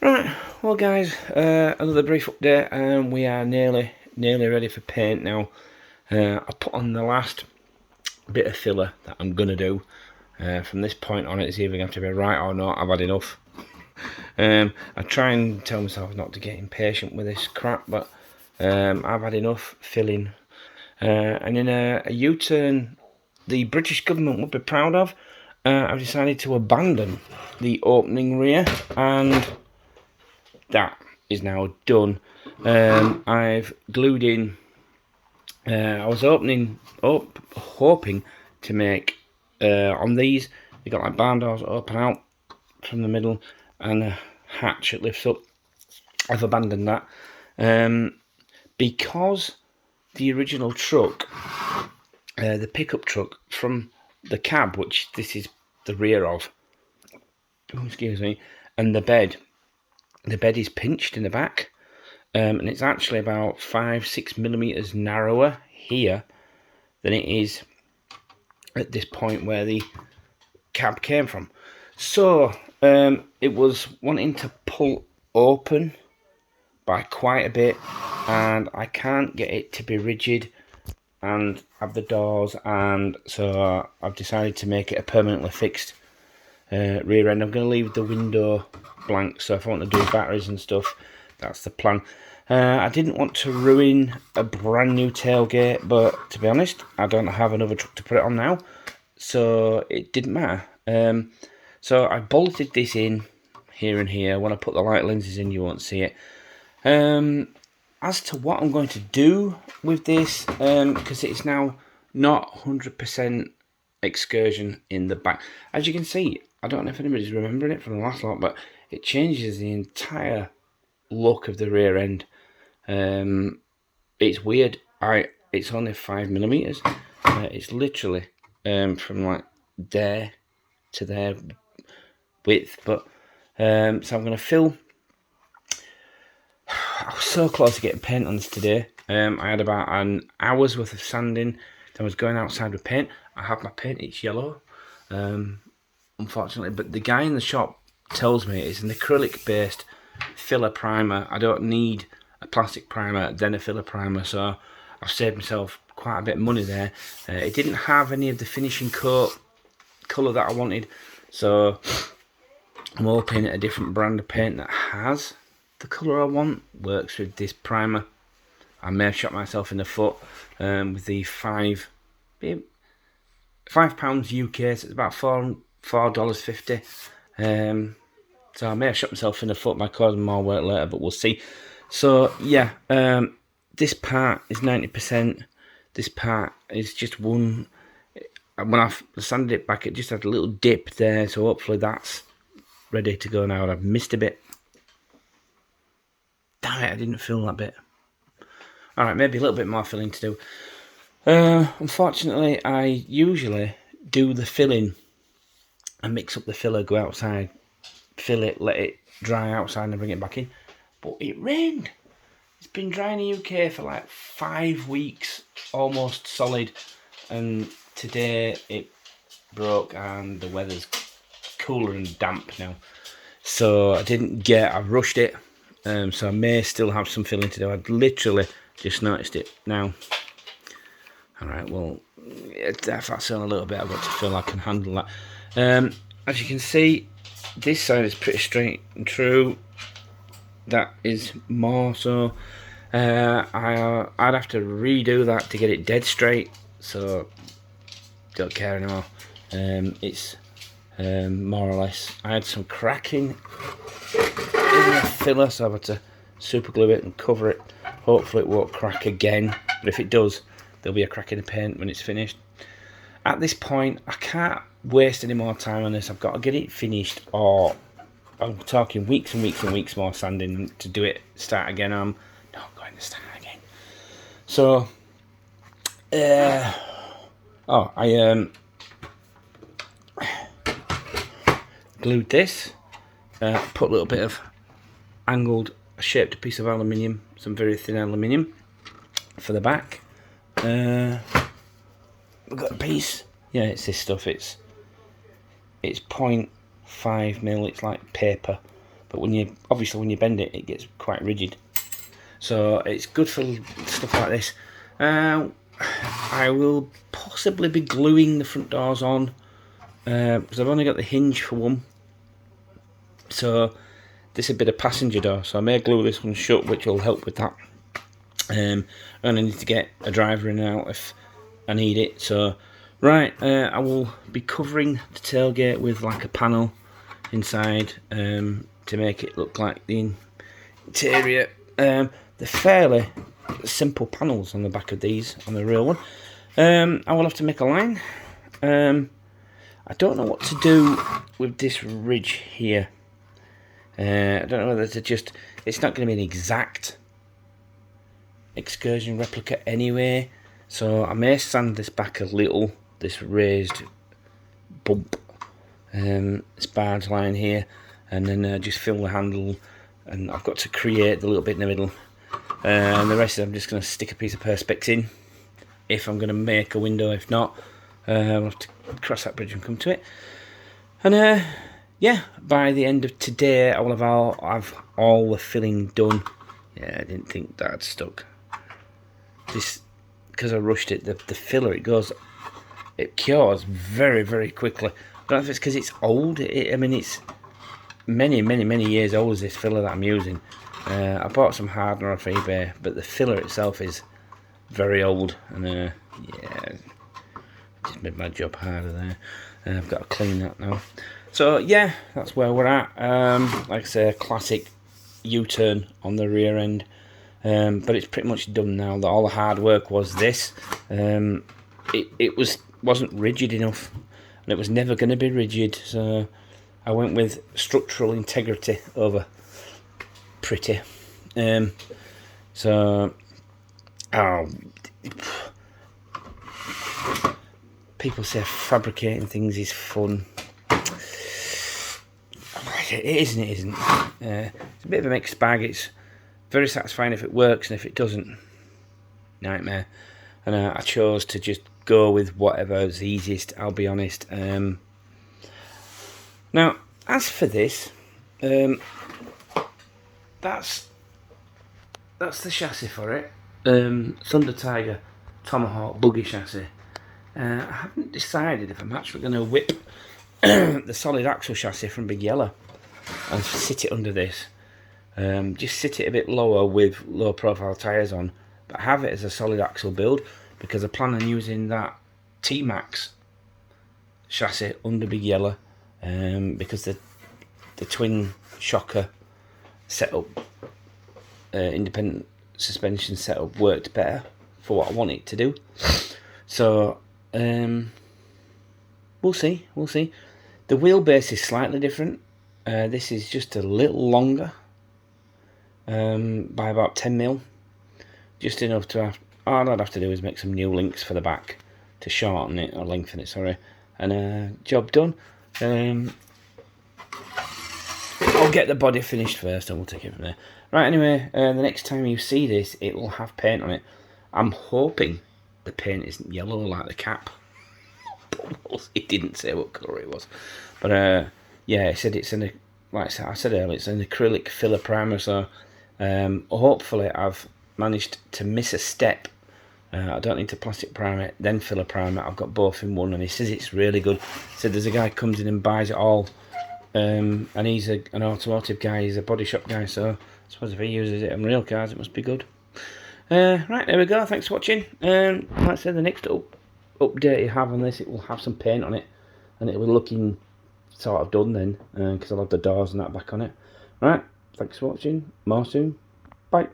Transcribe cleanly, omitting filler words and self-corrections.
Right, well guys, another brief update, and we are nearly ready for paint now. I put on the last bit of filler that I'm going to do. From this point on, it's either going to be right or not. I've had enough. I try and tell myself not to get impatient with this crap, but I've had enough filling. And in a U-turn the British government would be proud of, I've decided to abandon the opening rear, and that is now done. I've glued in. I was hoping to make on these. You got like barn doors open out from the middle and a hatch that lifts up. I've abandoned that because the original truck, the pickup truck from the cab, which this is the rear of, excuse me, and the bed is pinched in the back, and it's actually about 5-6 millimeters narrower here than it is at this point where the cab came from. So it was wanting to pull open by quite a bit, and I can't get it to be rigid and have the doors, and so I've decided to make it a permanently fixed rear end. I'm going to leave the window blank, so if I want to do batteries and stuff, that's the plan. I didn't want to ruin a brand new tailgate, but to be honest, I don't have another truck to put it on now, so it didn't matter. So I bolted this in here and here. When I put the light lenses in, you won't see it. As to what I'm going to do with this, because it's now not 100% Excursion in the back. As you can see, I don't know if anybody's remembering it from the last lot, but it changes the entire look of the rear end. It's weird. It's only 5 millimeters. It's literally from like there to there width, but so I'm going to fill. I was so close to getting paint on this today. I had about an hour's worth of sanding. Then I was going outside with paint. I have my paint, it's yellow, unfortunately, but the guy in the shop tells me it's an acrylic based filler primer. I don't need a plastic primer, then a filler primer, so I've saved myself quite a bit of money there. It didn't have any of the finishing coat colour that I wanted, so I'm hoping a different brand of paint that has the colour I want works with this primer. I may have shot myself in the foot with the £5 UK, so it's about $4.50. So I may have shot myself in the foot by causing more work later, but we'll see. So yeah, this part is 90%. This part is just one. When I sanded it back, it just had a little dip there, so hopefully that's ready to go now. And I've missed a bit. Damn it, I didn't fill that bit. Alright, maybe a little bit more filling to do. Unfortunately, I usually do the filling and mix up the filler, go outside, fill it, let it dry outside and bring it back in. But it rained. It's been dry in the UK for like 5 weeks, almost solid. And today it broke and the weather's cooler and damp now. So I rushed it. So I may still have some filling to do. I'd literally just noticed it now. Alright, well, if that's on a little bit, I've got to feel I can handle that. As you can see, this side is pretty straight and true. That is more so. I'd have to redo that to get it dead straight, so don't care anymore. It's more or less. I had some cracking in the filler, so I've had to super glue it and cover it. Hopefully it won't crack again, but if it does, there'll be a crack in the paint when it's finished. At this point, I can't waste any more time on this. I've got to get it finished, or I'm talking weeks and weeks and weeks more sanding to do it. Start again. I'm not going to start again. So, I glued this. Put a little bit of angled, shaped piece of aluminium, some very thin aluminium for the back. We've got a piece. Yeah, it's this stuff. It's 0.5 mil. It's like paper, but obviously when you bend it, it gets quite rigid. So it's good for stuff like this. I will possibly be gluing the front doors on, because I've only got the hinge for one. So this is a bit of passenger door, so I may glue this one shut, which will help with that. I'm going to need to get a driver in and out if I need it. So right, I will be covering the tailgate with like a panel inside, to make it look like the interior. They're fairly simple panels on the back of these, on the real one. I will have to make a line. I don't know what to do with this ridge here. I don't know whether to just... It's not going to be an exact Excursion replica anyway, so I may sand this back a little, this raised bump, this barge line here, and then just fill the handle, and I've got to create the little bit in the middle, and the rest of it I'm just going to stick a piece of perspex in, if I'm going to make a window. If not, I'll have to cross that bridge and come to it. And yeah, by the end of today I will have all the filling done. Yeah, I didn't think that had stuck. This, because I rushed it, the filler, it cures very, very quickly. I don't know if it's because it's old. I mean, it's many years old, this filler that I'm using. I bought some hardener off eBay, but the filler itself is very old, and yeah, just made my job harder there. I've got to clean that now. So yeah, that's where we're at. Like I say, a classic U-turn on the rear end. But it's pretty much done now. All the hard work was this. It wasn't rigid enough, and it was never going to be rigid. So I went with structural integrity over pretty. People say fabricating things is fun. It is and it isn't. It's a bit of a mixed bag. It's very satisfying if it works, and if it doesn't, nightmare. And I chose to just go with whatever's easiest, I'll be honest. Now, as for this, that's the chassis for it. Thunder Tiger Tomahawk buggy chassis. I haven't decided if I'm actually going to whip the solid axle chassis from Big Yellow and sit it under this. Just sit it a bit lower with low profile tyres on, but have it as a solid axle build, because I plan on using that T-Max chassis under Big Yellow, because the twin shocker setup, independent suspension setup, worked better for what I want it to do. So we'll see. The wheelbase is slightly different. This is just a little longer, by about 10mm, just enough to have. All I'd have to do is make some new links for the back to shorten it, or lengthen it, sorry, and job done. I'll get the body finished first, and we'll take it from there. Right, anyway, the next time you see this, it will have paint on it. I'm hoping the paint isn't yellow like the cap. It didn't say what colour it was, but yeah, it said it's like I said earlier, it's an acrylic filler primer. So hopefully I've managed to miss a step. I don't need to plastic prime it, then filler prime it. I've got both in one, and he says it's really good. He said there's a guy comes in and buys it all, and he's an automotive guy, he's a body shop guy, so I suppose if he uses it on real cars, it must be good. Right, there we go. Thanks for watching. Like I said, the next update you have on this, it will have some paint on it, and it will be looking sort of done then, because I'll have the doors and that back on it. Right, thanks for watching. More soon.